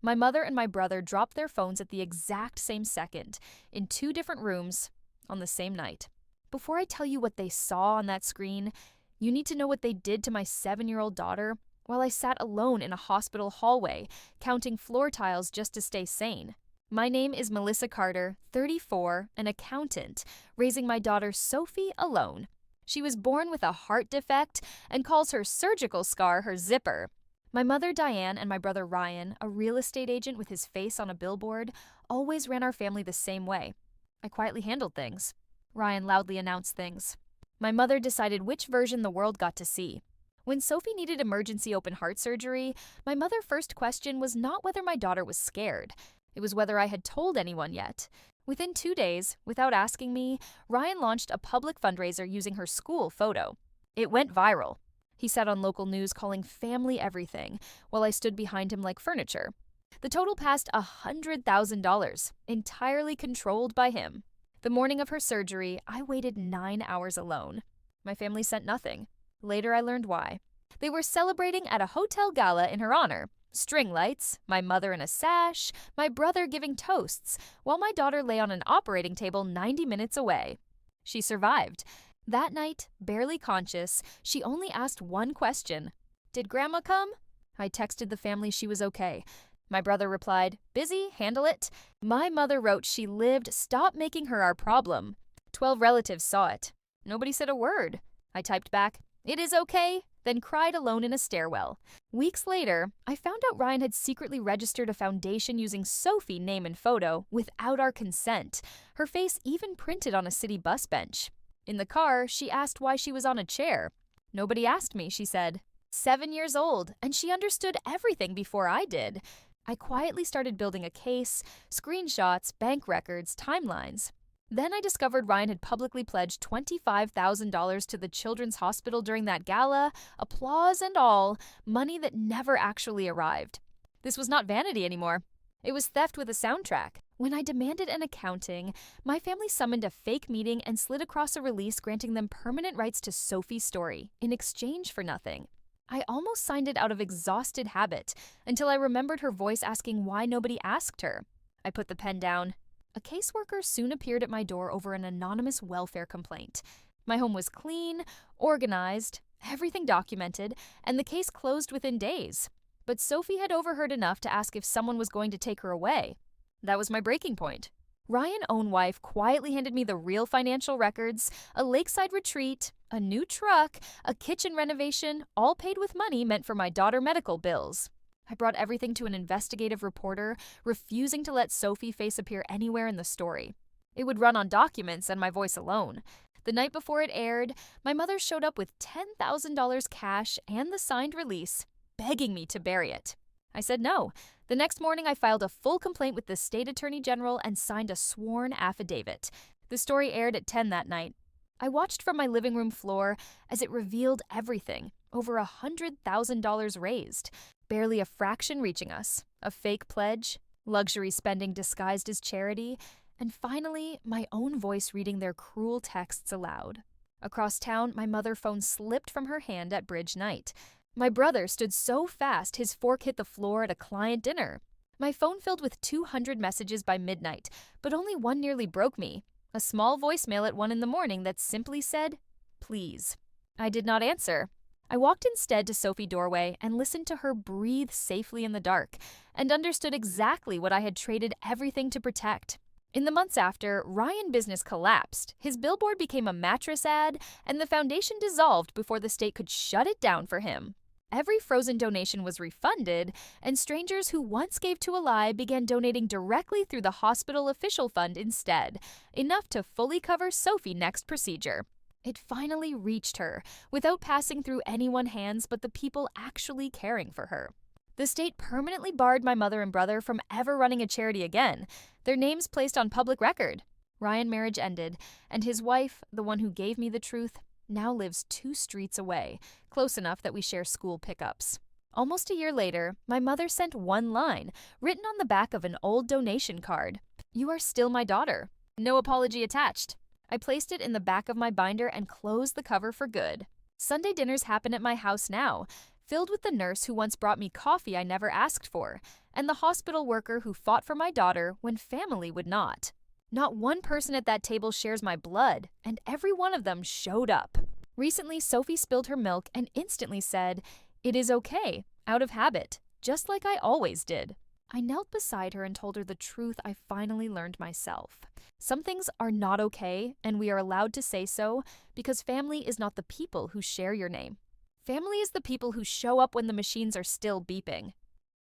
My mother and my brother dropped their phones at the exact same second, in two different rooms, on the same night. Before I tell you what they saw on that screen, you need to know what they did to my 7-year-old daughter while I sat alone in a hospital hallway, counting floor tiles just to stay sane. My name is Melissa Carter, 34, an accountant, raising my daughter Sophie alone. She was born with a heart defect and calls her surgical scar her zipper. My mother Diane and my brother Ryan, a real estate agent with his face on a billboard, always ran our family the same way. I quietly handled things. Ryan loudly announced things. My mother decided which version the world got to see. When Sophie needed emergency open heart surgery, my mother's first question was not whether my daughter was scared. It was whether I had told anyone yet. Within 2 days, without asking me, Ryan launched a public fundraiser using her school photo. It went viral. He sat on local news calling family everything, while I stood behind him like furniture. The total passed $100,000, entirely controlled by him. The morning of her surgery, I waited 9 hours alone. My family sent nothing. Later, I learned why. They were celebrating at a hotel gala in her honor. String lights, my mother in a sash, my brother giving toasts, while my daughter lay on an operating table 90 minutes away. She survived. That night, barely conscious, she only asked one question. "Did Grandma come?" I texted the family she was okay. My brother replied, "Busy, handle it." My mother wrote she lived, stop making her our problem. 12 relatives saw it. Nobody said a word. I typed back, "It is okay," then cried alone in a stairwell. Weeks later, I found out Ryan had secretly registered a foundation using Sophie name and photo without our consent, her face even printed on a city bus bench. In the car, she asked why she was on a chair. "Nobody asked me," she said. 7 years old, and she understood everything before I did. I quietly started building a case, screenshots, bank records, timelines. Then I discovered Ryan had publicly pledged $25,000 to the Children's Hospital during that gala, applause and all, money that never actually arrived. This was not vanity anymore. It was theft with a soundtrack. When I demanded an accounting, my family summoned a fake meeting and slid across a release granting them permanent rights to Sophie's story in exchange for nothing. I almost signed it out of exhausted habit until I remembered her voice asking why nobody asked her. I put the pen down. A caseworker soon appeared at my door over an anonymous welfare complaint. My home was clean, organized, everything documented, and the case closed within days. But Sophie had overheard enough to ask if someone was going to take her away. That was my breaking point. Ryan's own wife quietly handed me the real financial records, a lakeside retreat, a new truck, a kitchen renovation, all paid with money meant for my daughter's medical bills. I brought everything to an investigative reporter, refusing to let Sophie's face appear anywhere in the story. It would run on documents and my voice alone. The night before it aired, my mother showed up with $10,000 cash and the signed release, begging me to bury it. I said no. The next morning, I filed a full complaint with the state attorney general and signed a sworn affidavit. The story aired at 10 that night. I watched from my living room floor as it revealed everything. Over $100,000 raised. Barely a fraction reaching us. A fake pledge. Luxury spending disguised as charity. And finally, my own voice reading their cruel texts aloud. Across town, my mother's phone slipped from her hand at bridge night. My brother stood so fast his fork hit the floor at a client dinner. My phone filled with 200 messages by midnight, but only one nearly broke me. A small voicemail at 1 in the morning that simply said, "Please." I did not answer. I walked instead to Sophie's doorway and listened to her breathe safely in the dark, and understood exactly what I had traded everything to protect. In the months after, Ryan's business collapsed. His billboard became a mattress ad, and the foundation dissolved before the state could shut it down for him. Every frozen donation was refunded, and strangers who once gave to a lie began donating directly through the hospital official fund instead, enough to fully cover Sophie's next procedure. It finally reached her, without passing through anyone's hands but the people actually caring for her. The state permanently barred my mother and brother from ever running a charity again, their names placed on public record. Ryan's marriage ended, and his wife, the one who gave me the truth, now lives 2 streets away, close enough that we share school pickups. Almost a year later, my mother sent one line, written on the back of an old donation card. "You are still my daughter." No apology attached. I placed it in the back of my binder and closed the cover for good. Sunday dinners happen at my house now, filled with the nurse who once brought me coffee I never asked for, and the hospital worker who fought for my daughter when family would not. Not one person at that table shares my blood, and every one of them showed up. Recently, Sophie spilled her milk and instantly said, "It is okay," out of habit, just like I always did. I knelt beside her and told her the truth I finally learned myself. Some things are not okay, and we are allowed to say so because family is not the people who share your name. Family is the people who show up when the machines are still beeping.